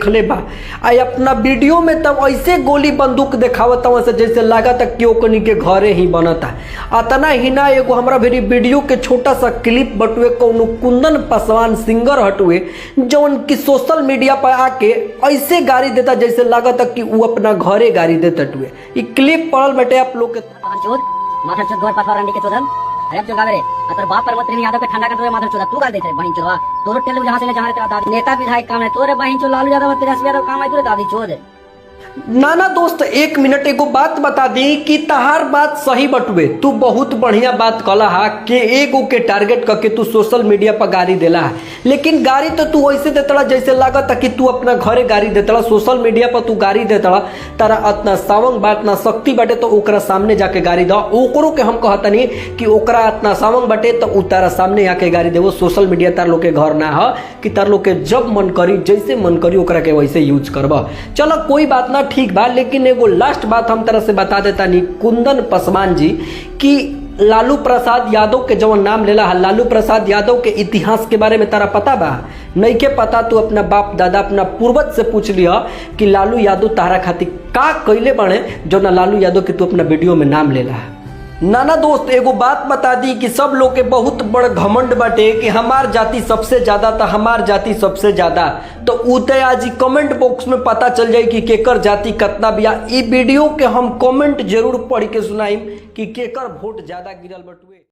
देखले बा। आ अपना वीडियो में तब ऐसे गोली बंदूक देखावत से जैसे लागत कि ओकनी के घरे ही बनता। अतना ही ना, एगो हमरा भेरी वीडियो के छोटा सा क्लिप बटुए कौनो कुंदन पासवान सिंगर हटुए जौन की सोशल मीडिया पर आके ऐसे गाड़ी देता जैसे लागत कि वो अपना घरे गाड़ी देता टुए। ये क्लिप पड़ल बेटे आप लोग के माथा चोद घर पथवा रंडी के चोदन अरे जो गावे रे अतर बाप पर मत यादव के ठंडा कर दे माथा चोदा तू गाल देत रे बहिन चोदवा तोर टेल जहां से जहां तेरा दादी नेता विधायक काम है तोरे बहिन चो लालू यादव तेरा यादव काम है तोरे दादी चोद। नाना दोस्त एक मिनट एगो बात बता दी कि तहार बात सही बटुए, तू बहुत बढ़िया बात कला हा कि एगो के टारगेट करके तू सोशल मीडिया पर गाड़ी देला है, लेकिन गाड़ी तो तू ऐसे देतड़ा जैसे लागत कि तू अपना घरे गाड़ी देतड़ा। सोशल मीडिया पर तू गाड़ी देतड़ा, तारा अतना सावंग बात ना शक्ति बाटे तो ओकरा सामने जाके गाड़ी दो। ओकरो के हम कहतनी कि ओकरा अतना सावंग बाटे तो उ तारा सामने आके गाड़ी देवो। सोशल मीडिया तार लोग के घर ना हो कि तार लोग के जब मन करी जैसे मन करी ओकरा के वैसे यूज करबा। चलो कोई बात ना, ठीक बा, लेकिन एगो लास्ट बात हम तरह से बता देता नहीं कुंदन पासवान जी कि लालू प्रसाद यादव के जवन नाम लेला है, लालू प्रसाद यादव के इतिहास के बारे में तारा पता बा? नहीं के पता तो अपना बाप दादा अपना पूर्वज से पूछ लिया कि लालू यादव तारा खातिर का कैले बने जो ना लालू यादव के तू अपना वीडियो में नाम लेला है। नाना दोस्त एगो बात बता दी कि सब लोग के बहुत बड़ घमंड बाटे कि हमार जाति सबसे ज्यादा था, हमार जाति सबसे ज्यादा, तो उते आज कमेंट बॉक्स में पता चल जाए कि केकर जाति कितना बिया। ई वीडियो के हम कमेंट जरूर पढ़ के सुनाइम कि केकर वोट ज्यादा गिरल बटुए।